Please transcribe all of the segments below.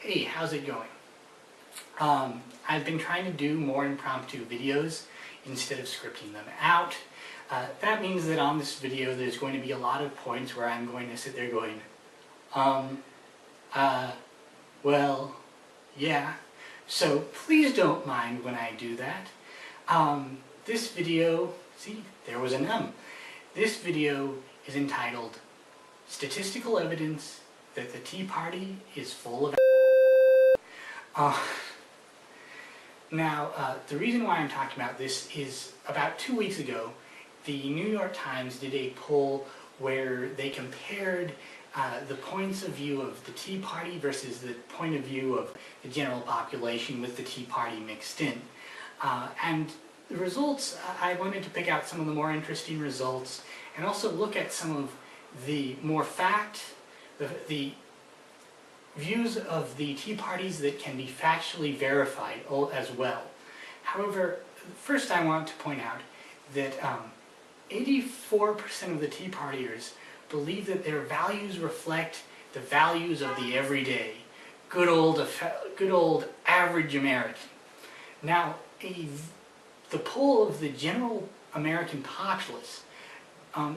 Hey, how's it going? I've been trying to do more impromptu videos instead of scripting them out. That means that on this video there's going to be a lot of points where I'm going to sit there going, well, yeah. So please don't mind when I do that. This video, see, there was an This video is entitled Statistical Evidence that the Tea Party is full of the reason why I'm talking about this is about 2 weeks ago, the New York Times did a poll where they compared the points of view of the Tea Party versus the point of view of the general population with the Tea Party mixed in. And the results, I wanted to pick out some of the more interesting results and also look at some of the more the views of the Tea Parties that can be factually verified as well. However, first I want to point out that 84% of the Tea Partiers believe that their values reflect the values of the everyday, good old average American. Now, the poll of the general American populace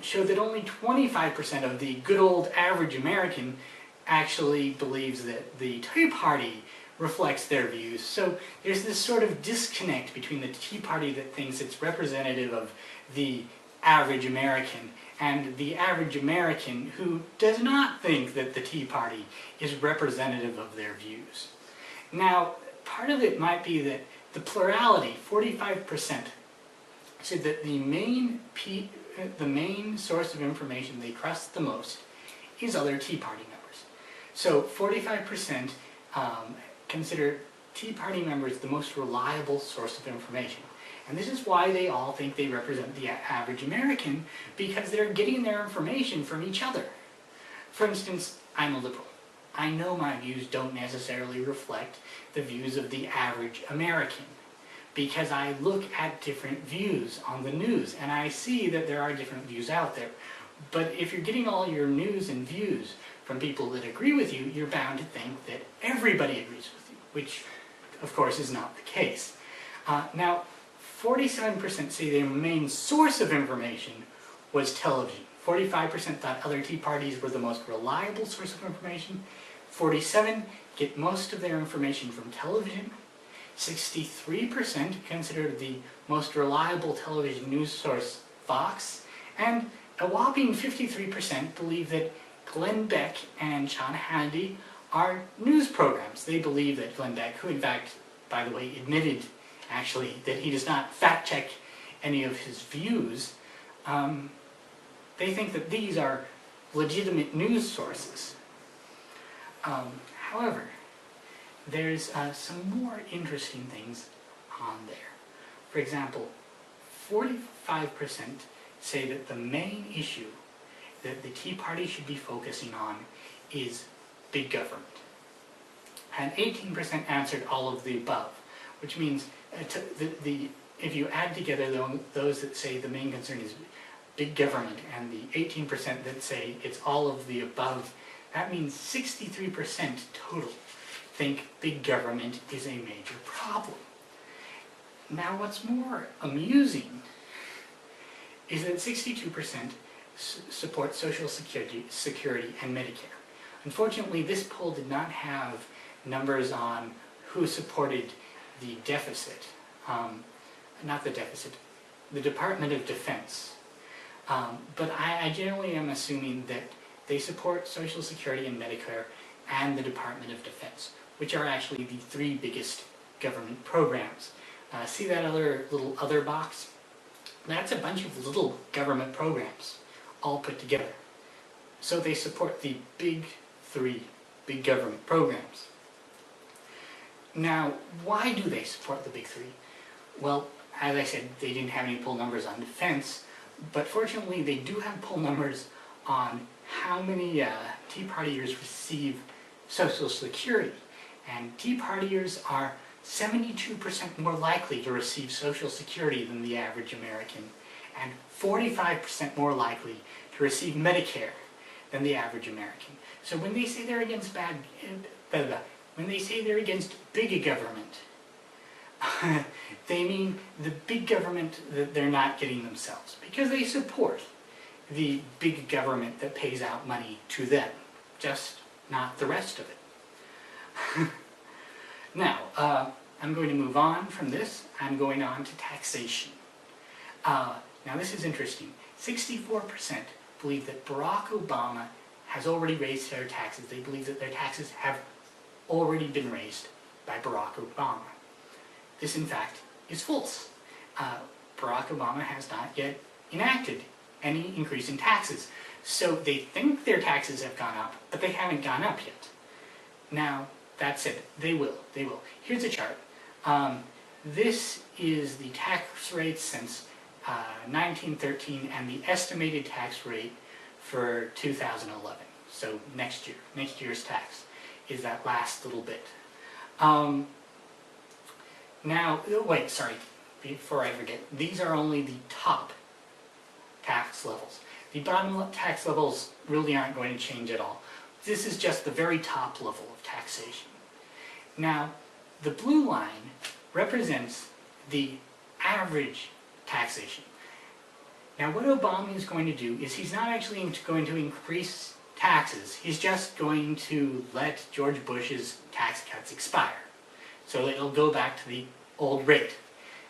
showed that only 25% of the good old average American actually believes that the Tea Party reflects their views. So there's this sort of disconnect between the Tea Party that thinks it's representative of the average American and the average American who does not think that the Tea Party is representative of their views. Now, part of it might be that the plurality, 45%, said that the main source of information they trust the most is other Tea Party members. So 45% consider Tea Party members the most reliable source of information. And this is why they all think they represent the average American, because they're getting their information from each other. For instance, I'm a liberal. I know my views don't necessarily reflect the views of the average American, because I look at different views on the news, and I see that there are different views out there. But if you're getting all your news and views from people that agree with you, you're bound to think that everybody agrees with you, which, of course, is not the case. Now, 47% say their main source of information was television. 45% thought other Tea Parties were the most reliable source of information. 47% get most of their information from television. 63% considered the most reliable television news source Fox. And a whopping 53% believe that Glenn Beck and Sean Hannity are news programs. They believe that Glenn Beck, who in fact, by the way, admitted actually that he does not fact check any of his views, they think that these are legitimate news sources. However, there's some more interesting things on there. For example, 45% say that the main issue that the Tea Party should be focusing on is big government. And 18% answered all of the above, which means if you add together those that say the main concern is big government and the 18% that say it's all of the above, that means 63% total think big government is a major problem. Now, what's more amusing is that 62% support Social Security and Medicare. Unfortunately, this poll did not have numbers on who supported the deficit, the Department of Defense. But I generally am assuming that they support Social Security and Medicare and the Department of Defense, which are actually the three biggest government programs. See that little other box? That's a bunch of little government programs all put together. So they support the big three big government programs. Now, why do they support the big three? Well, as I said, they didn't have any poll numbers on defense, but fortunately they do have poll numbers on how many Tea Partiers receive Social Security. And Tea Partiers are 72% more likely to receive Social Security than the average American, and 45% more likely to receive Medicare than the average American. So when they say they're against when they say they're against big government, they mean the big government that they're not getting themselves, because they support the big government that pays out money to them, just not the rest of it. Now, I'm going to move on from this. I'm going on to taxation. Now this is interesting. 64% believe that Barack Obama has already raised their taxes. They believe that their taxes have already been raised by Barack Obama. This, in fact, is false. Barack Obama has not yet enacted any increase in taxes. So they think their taxes have gone up, but they haven't gone up yet. Now, that's it. They will. They will. Here's a chart. This is the tax rate since 1913 and the estimated tax rate for 2011. So next year's tax is that last little bit. Now, wait, sorry, before I forget, these are only the top tax levels. The bottom tax levels really aren't going to change at all. This is just the very top level of taxation. Now, the blue line represents the average taxation. Now, what Obama is going to do is he's not actually going to increase taxes. He's just going to let George Bush's tax cuts expire. So it'll go back to the old rate.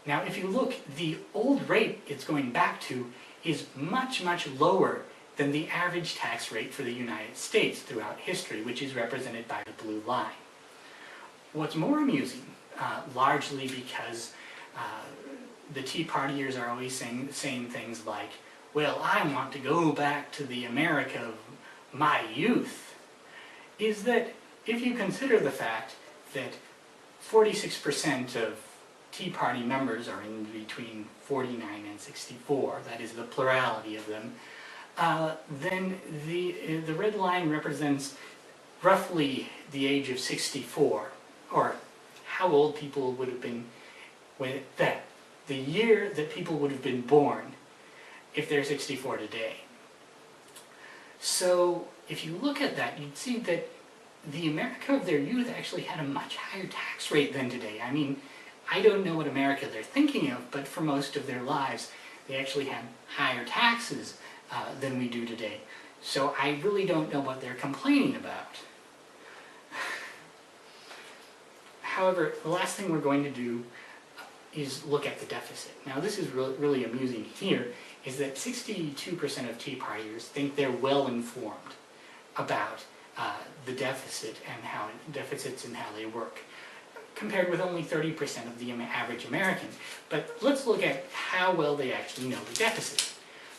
Now, if you look, the old rate it's going back to is much, much lower than the average tax rate for the United States throughout history, which is represented by the blue line. What's more amusing, largely because the Tea Partiers are always saying things like, well, I want to go back to the America of my youth, is that if you consider the fact that 46% of Tea Party members are in between 49 and 64, that is the plurality of them, then the red line represents roughly the age of 64, or how old people would have been the year that people would have been born if they're 64 today. So if you look at that, you'd see that the America of their youth actually had a much higher tax rate than today. I mean, I don't know what America they're thinking of, but for most of their lives, they actually had higher taxes than we do today. So I really don't know what they're complaining about. However, the last thing we're going to do is look at the deficit. Now, this is really amusing here, is that 62% of Tea Partiers think they're well informed about the deficit and how deficits and how they work, compared with only 30% of the average American. But let's look at how well they actually know the deficit.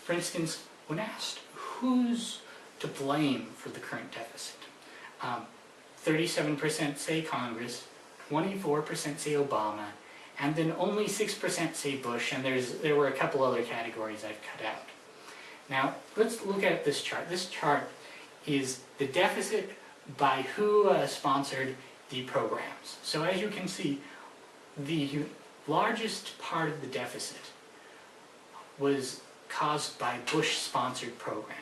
For instance, when asked who's to blame for the current deficit, 37% say Congress, 24% say Obama, and then only 6% say Bush, and there were a couple other categories I've cut out. Now, let's look at this chart. This chart is the deficit by who sponsored the programs. So as you can see, the largest part of the deficit was caused by Bush-sponsored programs.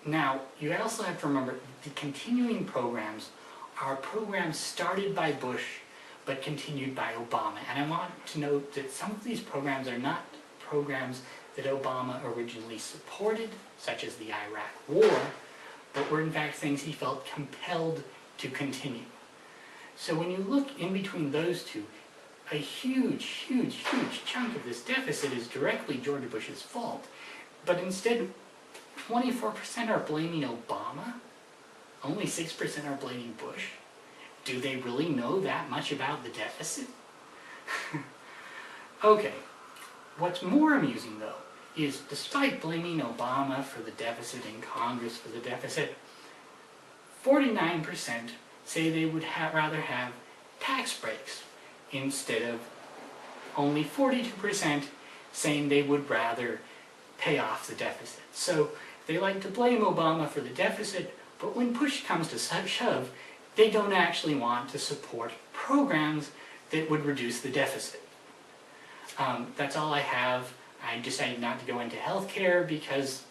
Now, you also have to remember the continuing programs are programs started by Bush but continued by Obama. And I want to note that some of these programs are not programs that Obama originally supported, such as the Iraq War, but were in fact things he felt compelled to continue. So when you look in between those two, a huge, huge, huge chunk of this deficit is directly George Bush's fault. But instead, 24% are blaming Obama, only 6% are blaming Bush. Do they really know that much about the deficit? Okay, what's more amusing though is despite blaming Obama for the deficit and Congress for the deficit, 49% say they would rather have tax breaks instead of only 42% saying they would rather pay off the deficit. So they like to blame Obama for the deficit, but when push comes to shove, they don't actually want to support programs that would reduce the deficit. That's all I have. I decided not to go into healthcare because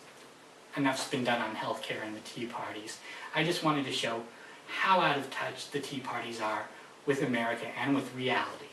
enough's been done on healthcare and the Tea Parties. I just wanted to show how out of touch the Tea Parties are with America and with reality.